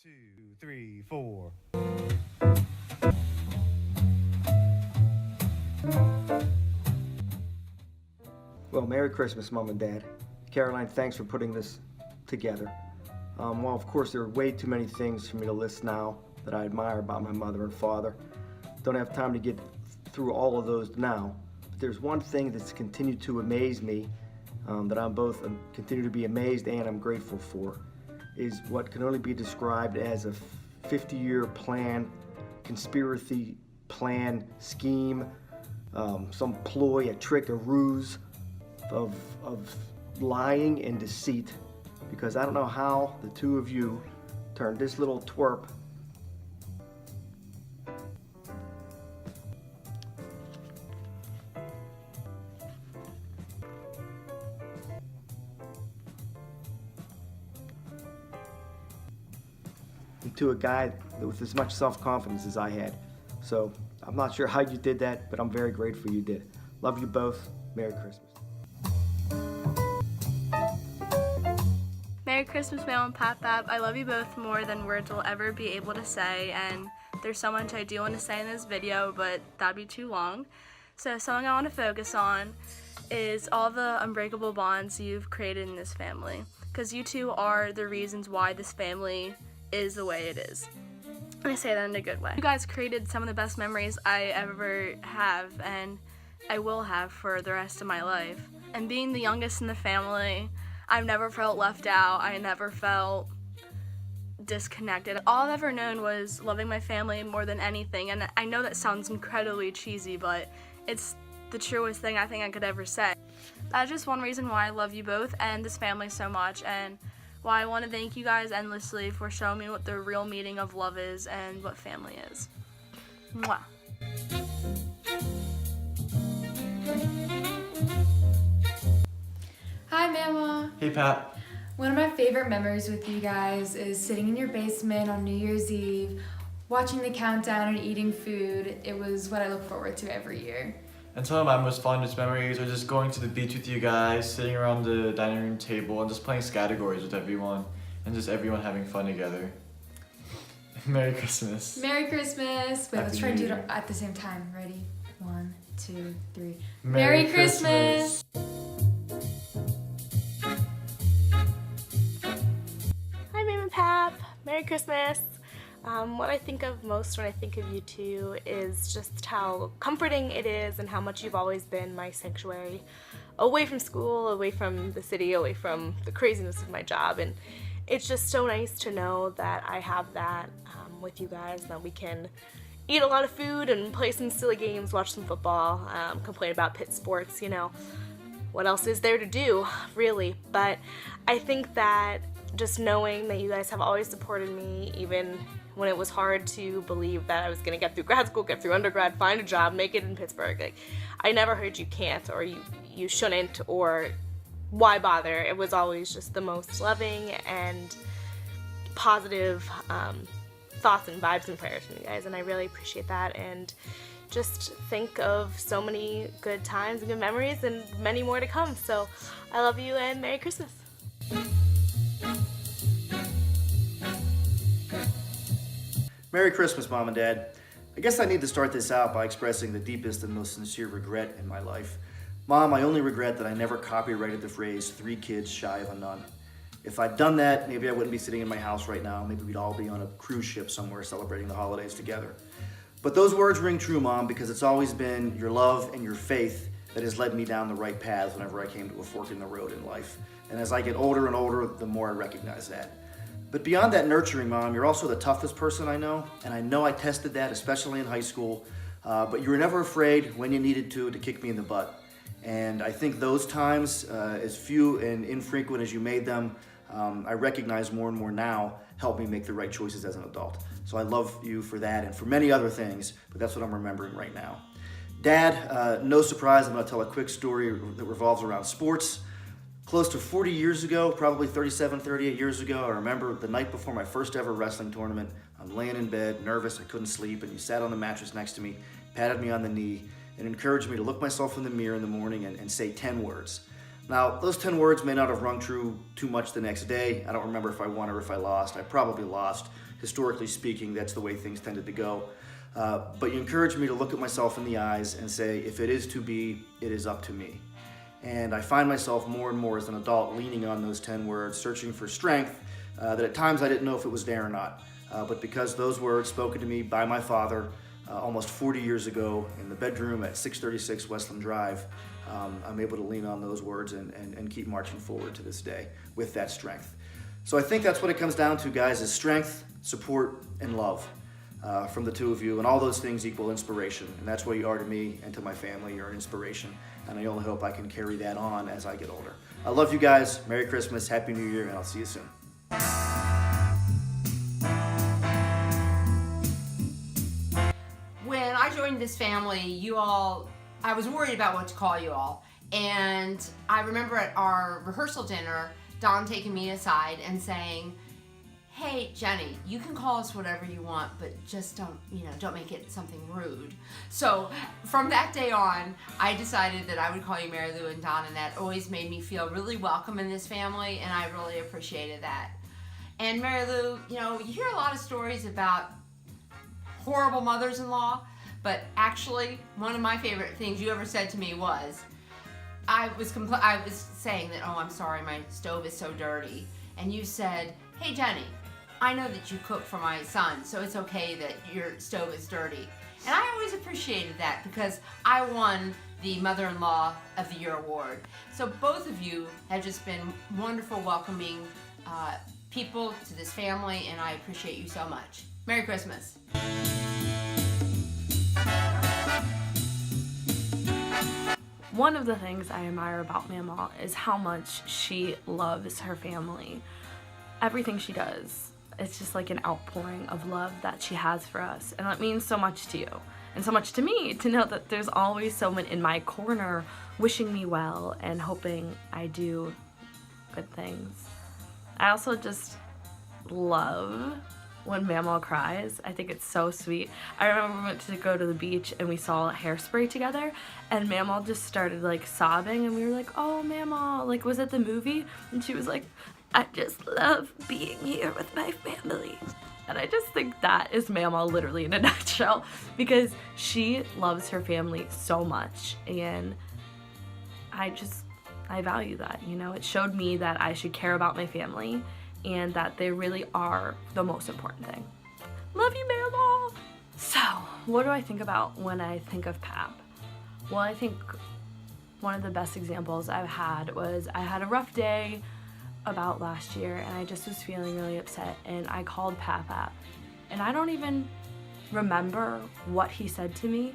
2, 3, 4. Well, Merry Christmas, Mom and Dad. Caroline, thanks for putting this together. Well, of course, there are way too many things for me to list now that I admire about my mother and father. Don't have time to get through all of those now. But there's one thing that's continued to amaze me, that I'm both continue to be amazed and I'm grateful for, is what can only be described as a 50-year plan, conspiracy plan, scheme, some ploy, a trick, a ruse of lying and deceit, because I don't know how the two of you turned this little twerp into a guy with as much self-confidence as I had. So I'm not sure how you did that, but I'm very grateful you did. Love you both. Merry Christmas. Merry Christmas, Mamaw and Papap. I love you both more than words will ever be able to say, and there's so much I do want to say in this video, but that'd be too long. So something I want to focus on is all the unbreakable bonds you've created in this family, because you two are the reasons why this family is the way it is. And I say that in a good way. You guys created some of the best memories I ever have, and I will have for the rest of my life. And being the youngest in the family, I've never felt left out. I never felt disconnected. All I've ever known was loving my family more than anything, and I know that sounds incredibly cheesy, but it's the truest thing I think I could ever say. That's just one reason why I love you both and this family so much, and why I want to thank you guys endlessly for showing me what the real meaning of love is and what family is. Mwah. Hi, Mama. Hey, Pat. One of my favorite memories with you guys is sitting in your basement on New Year's Eve, watching the countdown and eating food. It was what I look forward to every year. And some of my most fondest memories are just going to the beach with you guys, sitting around the dining room table and just playing categories with everyone, and just everyone having fun together. Merry Christmas. Merry Christmas. Wait, let's try and do it at the same time. Ready? 1, 2, 3. Merry Christmas. Hi, Mamaw and Pap. Merry Christmas. What I think of most when I think of you two is just how comforting it is and how much you've always been my sanctuary, away from school, away from the city, away from the craziness of my job. And it's just so nice to know that I have that with you guys, that we can eat a lot of food and play some silly games, watch some football, complain about pit sports, you know. What else is there to do, really? But I think that just knowing that you guys have always supported me, even when it was hard to believe that I was going to get through grad school, get through undergrad, find a job, make it in Pittsburgh. Like, I never heard you can't, or you shouldn't, or why bother. It was always just the most loving and positive thoughts and vibes and prayers from you guys, and I really appreciate that. And just think of so many good times and good memories and many more to come. So I love you and Merry Christmas. Merry Christmas, Mom and Dad. I guess I need to start this out by expressing the deepest and most sincere regret in my life. Mom, I only regret that I never copyrighted the phrase 3 kids shy of a nun. If I'd done that, maybe I wouldn't be sitting in my house right now. Maybe we'd all be on a cruise ship somewhere celebrating the holidays together. But those words ring true, Mom, because it's always been your love and your faith that has led me down the right path whenever I came to a fork in the road in life. And as I get older and older, the more I recognize that. But beyond that nurturing, Mom, you're also the toughest person I know, and I know I tested that, especially in high school, but you were never afraid when you needed to kick me in the butt. And I think those times, as few and infrequent as you made them, I recognize more and more now help me make the right choices as an adult. So I love you for that and for many other things, but that's what I'm remembering right now. Dad, no surprise, I'm gonna tell a quick story that revolves around sports. Close to 40 years ago, probably 37, 38 years ago, I remember the night before my first ever wrestling tournament, I'm laying in bed, nervous, I couldn't sleep, and you sat on the mattress next to me, patted me on the knee, and encouraged me to look myself in the mirror in the morning and say 10 words. Now, those 10 words may not have rung true too much the next day. I don't remember if I won or if I lost. I probably lost. Historically speaking, that's the way things tended to go. But you encouraged me to look at myself in the eyes and say, if it is to be, it is up to me. And I find myself more and more as an adult leaning on those 10 words, searching for strength that at times I didn't know if it was there or not. But because those words spoken to me by my father almost 40 years ago in the bedroom at 636 Westland Drive, I'm able to lean on those words and keep marching forward to this day with that strength. So I think that's what it comes down to, guys, is strength, support, and love from the two of you. And all those things equal inspiration. And that's what you are to me and to my family. You're an inspiration. And I only hope I can carry that on as I get older. I love you guys. Merry Christmas, Happy New Year, and I'll see you soon. When I joined this family, I was worried about what to call you all. And I remember at our rehearsal dinner, Don taking me aside and saying, hey, Jenny, you can call us whatever you want, but just don't make it something rude. So from that day on, I decided that I would call you Mary Lou and Don, and that always made me feel really welcome in this family, and I really appreciated that. And Mary Lou, you hear a lot of stories about horrible mothers-in-law, but actually, one of my favorite things you ever said to me was, I was saying that, oh, I'm sorry, my stove is so dirty. And you said, hey, Jenny, I know that you cook for my son, so it's okay that your stove is dirty. And I always appreciated that because I won the Mother-in-Law of the Year award. So both of you have just been wonderful, welcoming people to this family, and I appreciate you so much. Merry Christmas. One of the things I admire about Mamaw is how much she loves her family. Everything she does, it's just like an outpouring of love that she has for us. And that means so much to you and so much to me to know that there's always someone in my corner wishing me well and hoping I do good things. I also just love when Mamaw cries. I think it's so sweet. I remember we went to go to the beach and we saw Hairspray together, and Mamaw just started like sobbing, and we were like, oh, Mamaw, like, was it the movie? And she was like, I just love being here with my family. And I just think that is Mamaw literally in a nutshell, because she loves her family so much, and I value that, It showed me that I should care about my family and that they really are the most important thing. Love you, Mamaw! So, what do I think about when I think of Pap? Well, I think one of the best examples I've had was I had a rough day about last year, and I just was feeling really upset, and I called Pap, and I don't even remember what he said to me.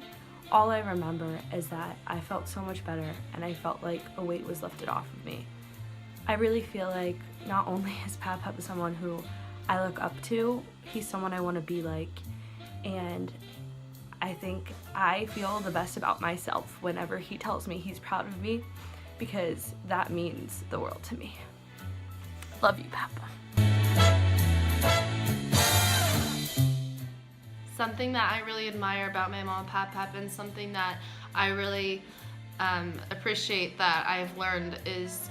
All I remember is that I felt so much better, and I felt like a weight was lifted off of me. I really feel like not only is Pap someone who I look up to, he's someone I want to be like, and I think I feel the best about myself whenever he tells me he's proud of me, because that means the world to me. Love you, Papa. Something that I really admire about Mamaw and Papap, and something that I really appreciate that I've learned is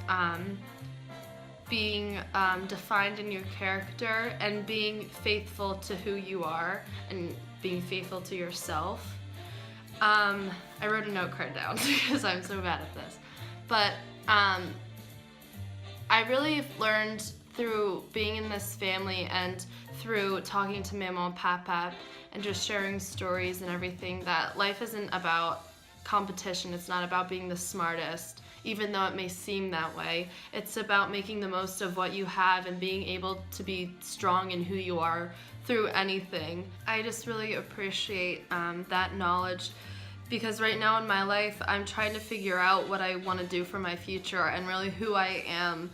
being defined in your character and being faithful to who you are and being faithful to yourself. I wrote a note card down because I'm so bad at this. But I really have learned through being in this family and through talking to Mamaw and Papap and just sharing stories and everything that life isn't about competition. It's not about being the smartest, even though it may seem that way. It's about making the most of what you have and being able to be strong in who you are through anything. I just really appreciate that knowledge, because right now in my life I'm trying to figure out what I want to do for my future and really who I am.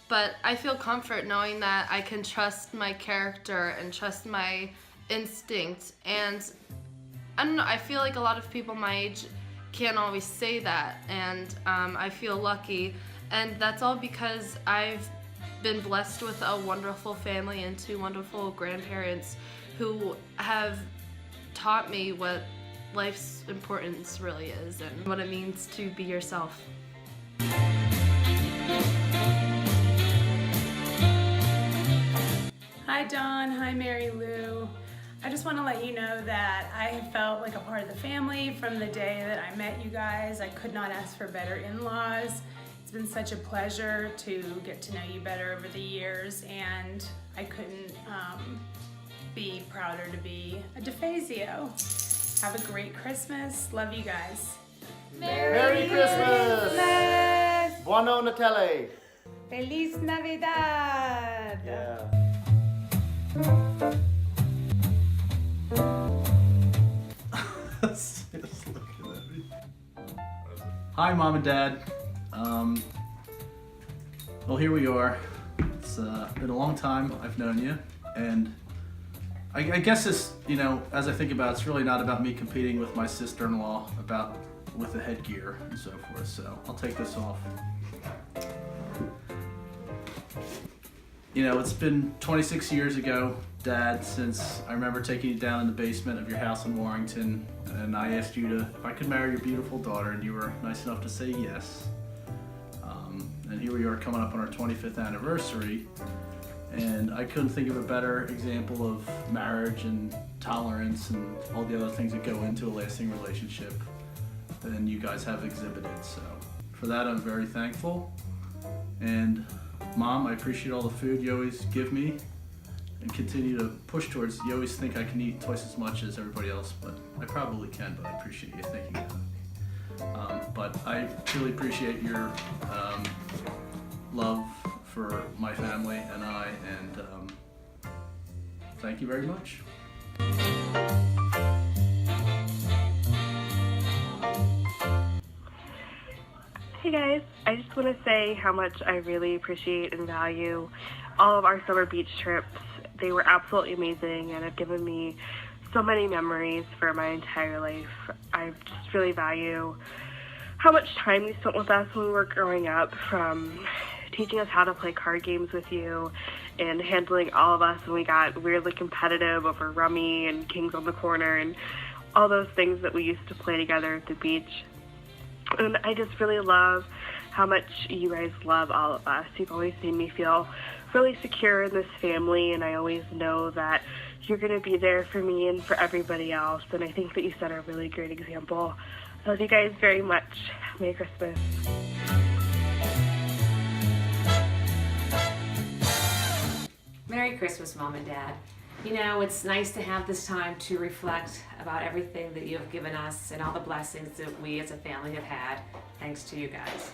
But I feel comfort knowing that I can trust my character and trust my instinct, and I don't know, I feel like a lot of people my age can't always say that, and I feel lucky, and that's all because I've been blessed with a wonderful family and two wonderful grandparents who have taught me what life's importance really is and what it means to be yourself. Hi Dawn, hi Mary Lou. I just want to let you know that I have felt like a part of the family from the day that I met you guys. I could not ask for better in-laws. It's been such a pleasure to get to know you better over the years, and I couldn't be prouder to be a DeFazio. Have a great Christmas. Love you guys. Merry Christmas! Buono Natale! Feliz Navidad! Yeah. Hi, Mom and Dad. Well, here we are. It's been a long time I've known you, and I guess this, as I think about it, it's really not about me competing with my sister-in-law with the headgear and so forth, so I'll take this off. It's been 26 years ago, Dad, since I remember taking you down in the basement of your house in Warrington, and I asked you if I could marry your beautiful daughter, and you were nice enough to say yes. And here we are coming up on our 25th anniversary, and I couldn't think of a better example of marriage and tolerance and all the other things that go into a lasting relationship than you guys have exhibited. So for that, I'm very thankful. And Mom, I appreciate all the food you always give me and continue to push towards. You always think I can eat twice as much as everybody else, but I probably can, but I appreciate you thinking that. But I truly appreciate your love for my family and I, and thank you very much. Hey guys, I just want to say how much I really appreciate and value all of our summer beach trips. They were absolutely amazing and have given me so many memories for my entire life. I just really value how much time you spent with us when we were growing up, from teaching us how to play card games with you and handling all of us when we got weirdly competitive over rummy and kings on the corner and all those things that we used to play together at the beach. And I just really love how much you guys love all of us. You've always made me feel really secure in this family, and I always know that you're going to be there for me and for everybody else, and I think that you set a really great example. I love you guys very much. Merry Christmas. Merry Christmas, Mom and Dad. It's nice to have this time to reflect about everything that you have given us and all the blessings that we as a family have had, thanks to you guys.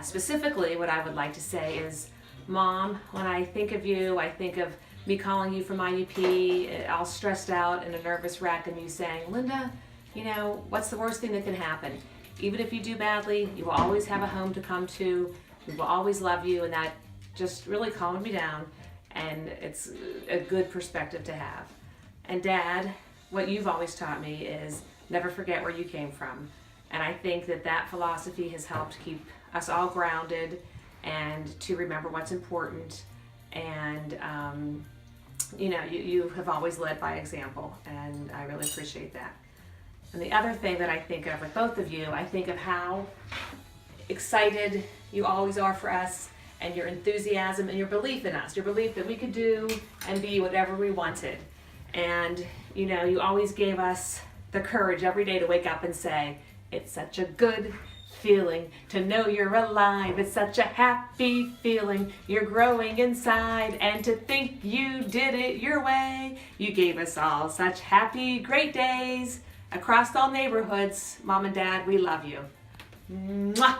Specifically, what I would like to say is, Mom, when I think of you, I think of me calling you from IUP, all stressed out and a nervous wreck, and you saying, Linda, what's the worst thing that can happen? Even if you do badly, you will always have a home to come to. We will always love you, and that just really calmed me down. And it's a good perspective to have. And Dad, what you've always taught me is never forget where you came from. And I think that philosophy has helped keep us all grounded and to remember what's important. And, you have always led by example, and I really appreciate that. And the other thing that I think of with both of you, I think of how excited you always are for us, and your enthusiasm and your belief in us, your belief that we could do and be whatever we wanted. And, you always gave us the courage every day to wake up and say, it's such a good feeling to know you're alive. It's such a happy feeling. You're growing inside, and to think you did it your way. You gave us all such happy, great days across all neighborhoods. Mom and Dad, we love you. Mwah!